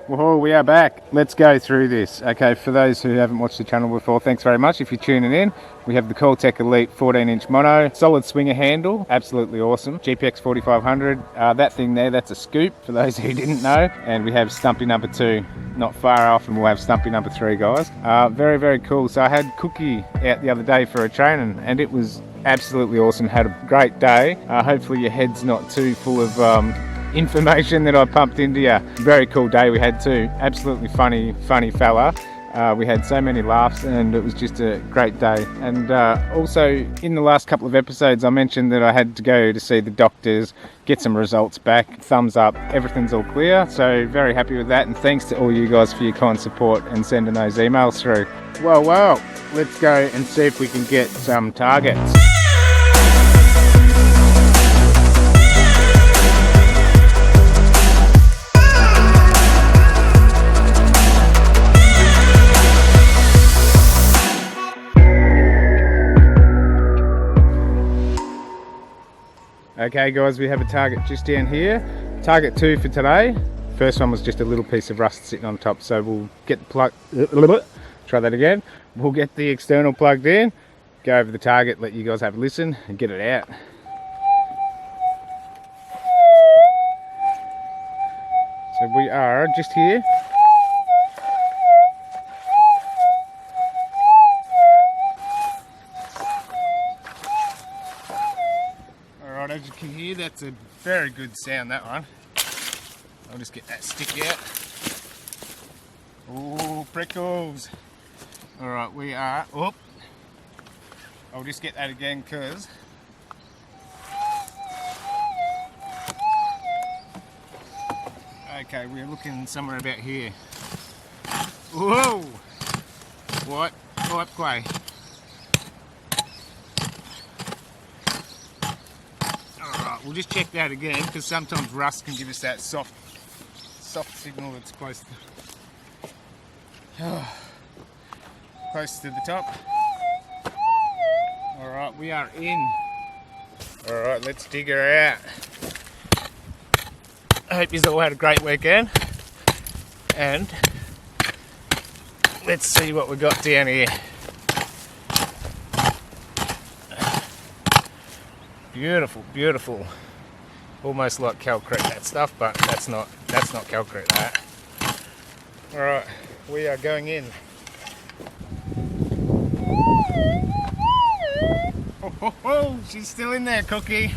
Whoa, we are back. Let's go through this. Okay, for those who haven't watched the channel before, thanks very much. If you're tuning in, we have the Coiltek Elite 14-inch Mono. Solid swinger handle, absolutely awesome. GPX 4500, that thing there, that's a scoop, for those who didn't know. And we have stumpy number 2, not far off, and we'll have stumpy number 3, guys. Very, very cool. So I had Cookie out the other day for a training, and it was absolutely awesome. Had a great day. Hopefully your head's not too full of information that I pumped into you. Very cool day we had too. Absolutely funny fella. We had so many laughs and it was just a great day. And also in the last couple of episodes I mentioned that I had to go to see the doctors, get some results back, thumbs up, everything's all clear. So very happy with that, and thanks to all you guys for your kind support and sending those emails through. Well, let's go and see if we can get some targets. Okay guys, we have a target just down here. Target 2 for today. First one was just a little piece of rust sitting on top, so we'll get the plug, try that again. We'll get the external plugged in, go over the target, let you guys have a listen and get it out. So we are just here. As you can hear, that's a very good sound, that one. I'll just get that stick out. Oh, prickles. Alright, we are up. I'll just get that again because okay, we're looking somewhere about here. Whoa! What? Pipe clay. We'll just check that again because sometimes rust can give us that soft signal that's close to the top. Alright, we are in. Alright, let's dig her out. I hope you all had a great weekend. And let's see what we got down here. Beautiful, beautiful. Almost like calcrete, that stuff, but that's not calcrete, that. Alright, we are going in. Oh, she's still in there, Cookie.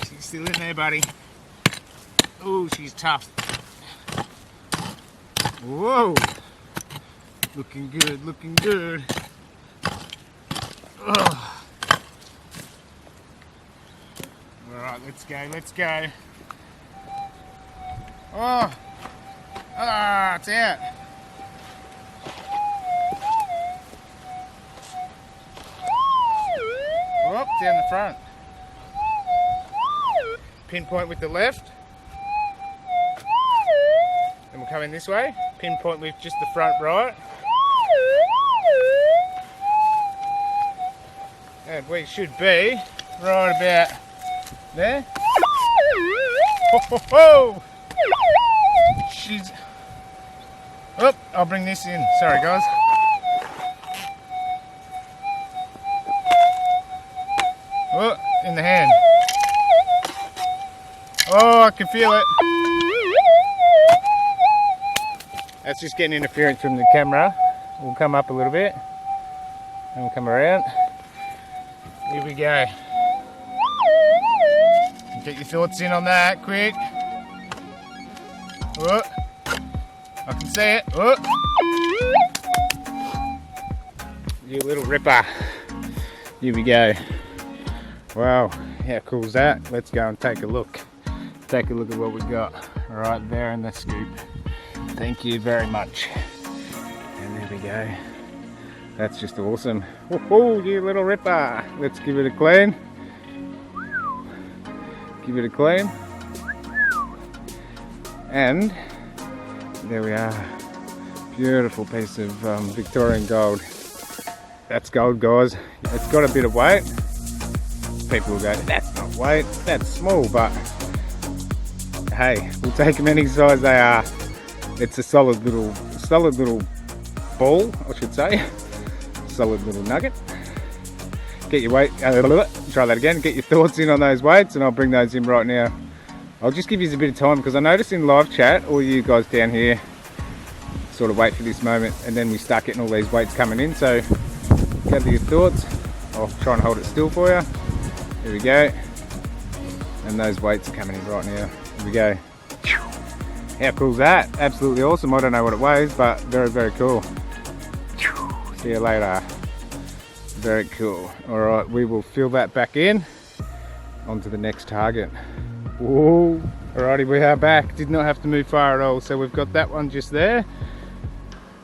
She's still in there, buddy. Oh, she's tough. Whoa. Looking good, looking good. Alright, let's go. Oh! Ah, it's out. Oh, down the front. Pinpoint with the left. And we'll come in this way. Pinpoint with just the front right. And we should be right about there. Ho, ho, ho. She's... Oh, I'll bring this in. Sorry guys. Oh, in the hand. Oh, I can feel it. That's just getting interference from the camera. We'll come up a little bit and we'll come around. Here we go. Get your thoughts in on that quick. Oh, I can see it. Oh. You little ripper. Here we go. Wow, how cool is that? Let's go and take a look. Take a look at what we got right there in the scoop. Thank you very much. And there we go. That's just awesome. Oh, you little ripper. Let's give it a clean. Give it a clean. And there we are. Beautiful piece of Victorian gold. That's gold, guys. It's got a bit of weight. People will go, that's not weight, that's small, but hey, we'll take them any size they are. It's a solid little ball, I should say. Solid little nugget. Get your weight, try that again, get your thoughts in on those weights, and I'll bring those in right now. I'll just give you a bit of time, because I noticed in live chat, all you guys down here sort of wait for this moment, and then we start getting all these weights coming in. So gather your thoughts. I'll try and hold it still for you. Here we go. And those weights are coming in right now. Here we go. How cool is that? Absolutely awesome. I don't know what it weighs, but very, very cool. See you later. Very cool. All right, we will fill that back in. On to the next target. Whoa. Alrighty, we are back. Did not have to move far at all. So we've got that one just there.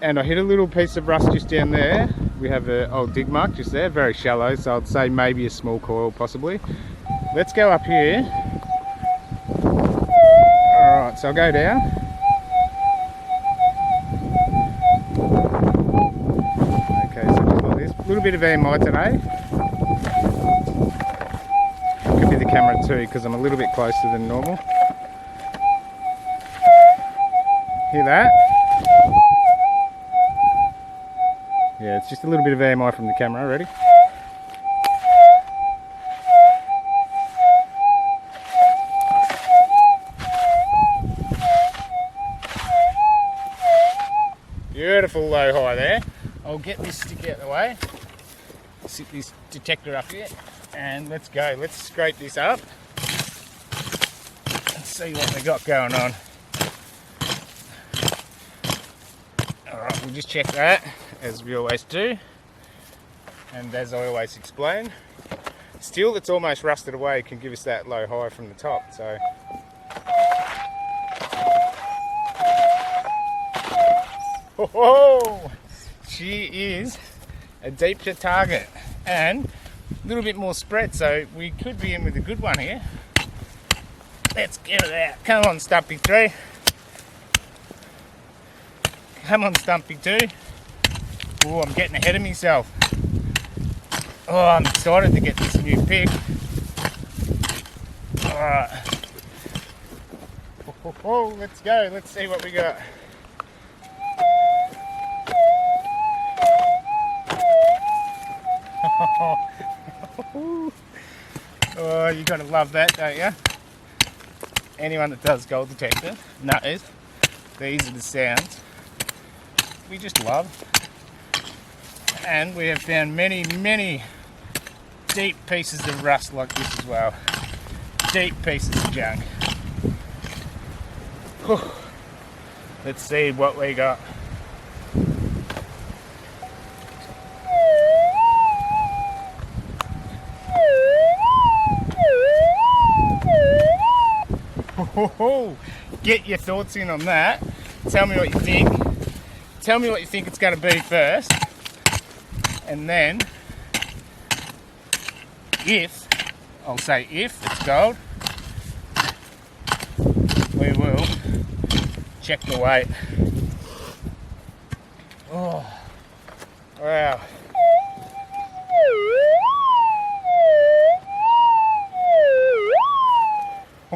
And I hit a little piece of rust just down there. We have an old dig mark just there, very shallow. So I'd say maybe a small coil possibly. Let's go up here. Alright, so I'll go down. Okay, so just like this. A little bit of EMI today. Could be the camera too, because I'm a little bit closer than normal. Hear that? Yeah, it's just a little bit of EMI from the camera. Ready? Beautiful low high there. I'll get this stick out of the way. Sit this detector up here and let's go. Let's scrape this up and see what we got going on. Alright, we'll just check that as we always do. And as I always explain, steel that's almost rusted away can give us that low high from the top. So oh, she is a deeper target and a little bit more spread, so we could be in with a good one here. Let's get it out. Come on, Stumpy 3. Come on, Stumpy 2. Oh, I'm getting ahead of myself. Oh, I'm excited to get this new pig. Alright. Oh, let's go. Let's see what we got. Oh, you gotta love that, don't you? Anyone that does gold detector knows these are the sounds we just love. And we have found many, many deep pieces of rust like this as well. Deep pieces of junk. Whew. Let's see what we got. Get your thoughts in on that. Tell me what you think. Tell me what you think it's going to be first. And then, I'll say if it's gold, we will check the weight. Oh, wow.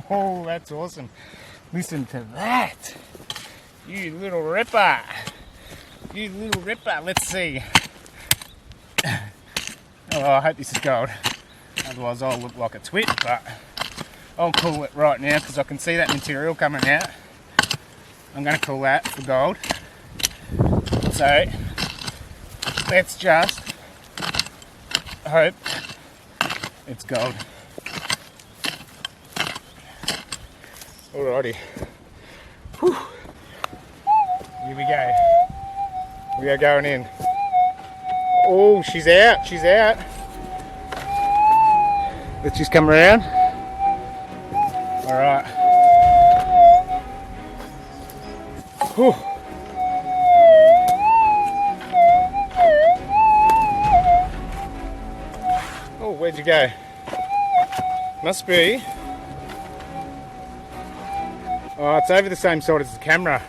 Oh, that's awesome. Listen to that. You little ripper. You little ripper. Let's see. Oh, I hope this is gold. Otherwise I'll look like a twit, but I'll call it right now because I can see that material coming out. I'm going to call that for gold. So, let's just hope it's gold. Alrighty. Whew. Here we go. We are going in. Oh, she's out. She's out. Let's just come around. Alright. Whew. Oh, where'd you go? Must be. Oh, it's over the same side as the camera.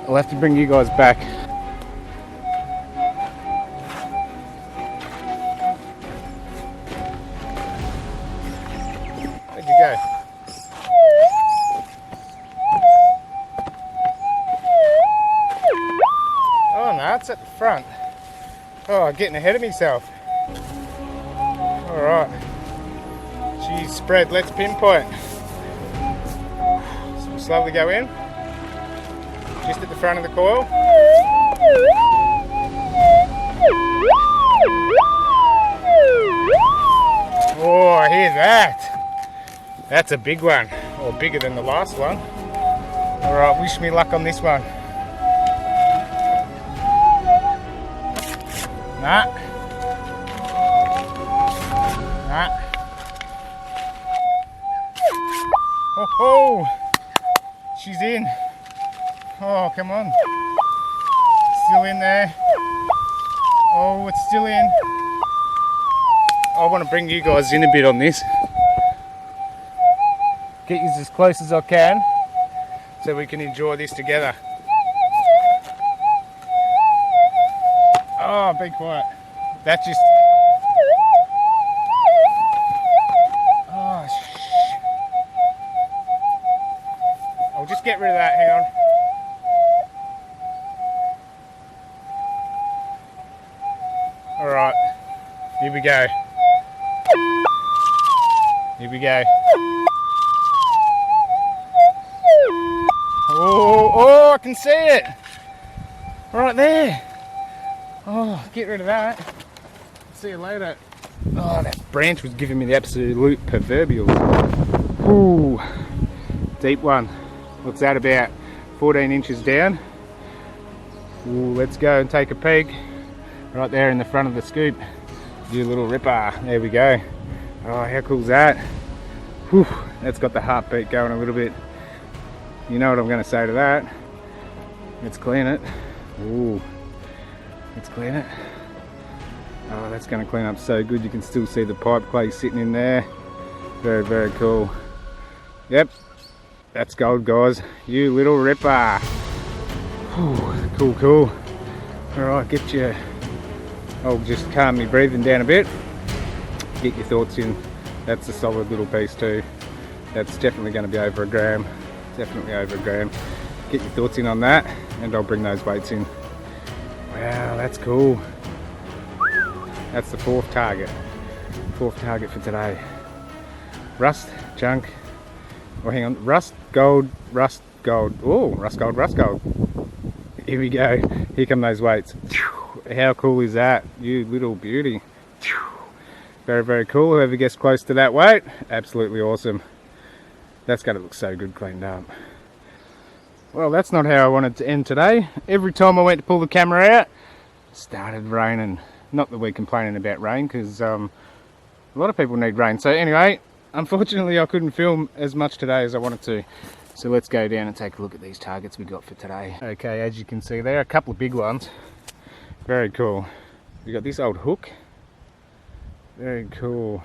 I'll have to bring you guys back. Where'd you go? nuts at the front. Oh, getting ahead of myself. Alright. Geez, spread, let's pinpoint. So we'll slowly go in. Just at the front of the coil. Oh, I hear that. That's a big one. Or bigger than the last one. Alright, wish me luck on this one. Nah. Nah. Oh, oh, she's in. Oh, come on. Still in there. Oh, it's still in. I want to bring you guys in a bit on this. Get you as close as I can so we can enjoy this together. Oh, be quiet. That just... Oh, I'll just get rid of that, hang on. Alright, here we go. Here we go. Oh, oh, I can see it! Right there. Oh, get rid of that. See you later. Oh, that branch was giving me the absolute proverbial. Ooh, deep one. What's that about? 14 inches down. Ooh, let's go and take a peek. Right there in the front of the scoop. You little ripper. There we go. Oh, how cool is that? Whew, that's got the heartbeat going a little bit. You know what I'm going to say to that. Let's clean it. Ooh. Let's clean it. Oh, that's going to clean up so good. You can still see the pipe clay sitting in there. Very, very cool. Yep. That's gold, guys. You little ripper. Whew, cool, cool. Alright, get your... I'll just calm me breathing down a bit. Get your thoughts in. That's a solid little piece too. That's definitely going to be over a gram. Definitely over a gram. Get your thoughts in on that and I'll bring those weights in. Wow, that's cool. That's the fourth target. Fourth target for today. Rust, chunk. Oh, hang on. Rust, gold, rust, gold. Oh, rust, gold, rust, gold. Here we go. Here come those weights. How cool is that? You little beauty. Very, very cool. Whoever gets close to that weight, absolutely awesome. That's going to look so good cleaned up. Well, that's not how I wanted to end today. Every time I went to pull the camera out, it started raining. Not that we're complaining about rain, because a lot of people need rain. So anyway, unfortunately I couldn't film as much today as I wanted to. So let's go down and take a look at these targets we got for today. Okay, as you can see there, a couple of big ones. Very cool. We got this old hook. Very cool.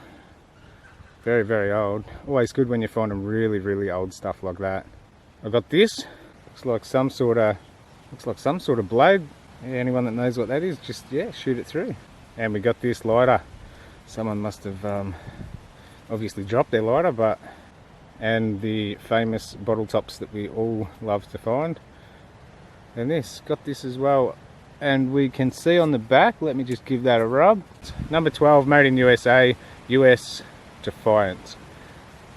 Very, very old. Always good when you find them really, really old stuff like that. I got this. Looks like some sort of blade. Yeah, anyone that knows what that is, just shoot it through. And we got this lighter. Someone must have obviously dropped their lighter, and the famous bottle tops that we all love to find. And this, got this as well. And we can see on the back, let me just give that a rub. Number 12, made in USA, US Defiance.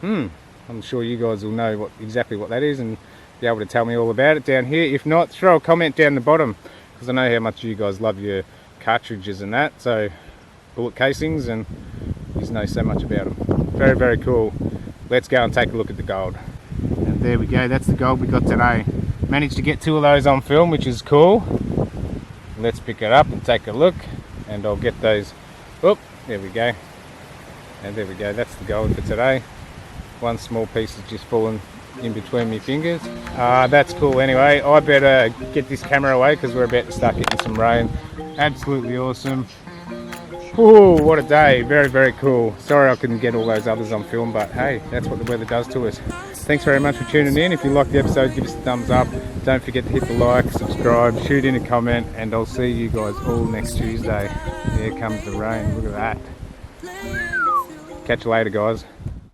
I'm sure you guys will know exactly what that is and be able to tell me all about it down here. If not, throw a comment down the bottom, because I know how much you guys love your cartridges and that. So, bullet casings, and you know so much about them. Very, very cool. Let's go and take a look at the gold. And there we go, that's the gold we got today. Managed to get 2 of those on film, which is cool. Let's pick it up and take a look, and I'll get those. Oh, there we go. And there we go, that's the gold for today. One small piece has just fallen in between my fingers. That's cool. Anyway, I better get this camera away because we're about to start getting some rain. Absolutely awesome. Oh, what a day. Very, very cool. Sorry I couldn't get all those others on film, but hey, that's what the weather does to us. Thanks very much for tuning in. If you liked the episode, give us a thumbs up. Don't forget to hit the like, subscribe, shoot in a comment, and I'll see you guys all next Tuesday. Here comes the rain. Look at that. Catch you later, guys.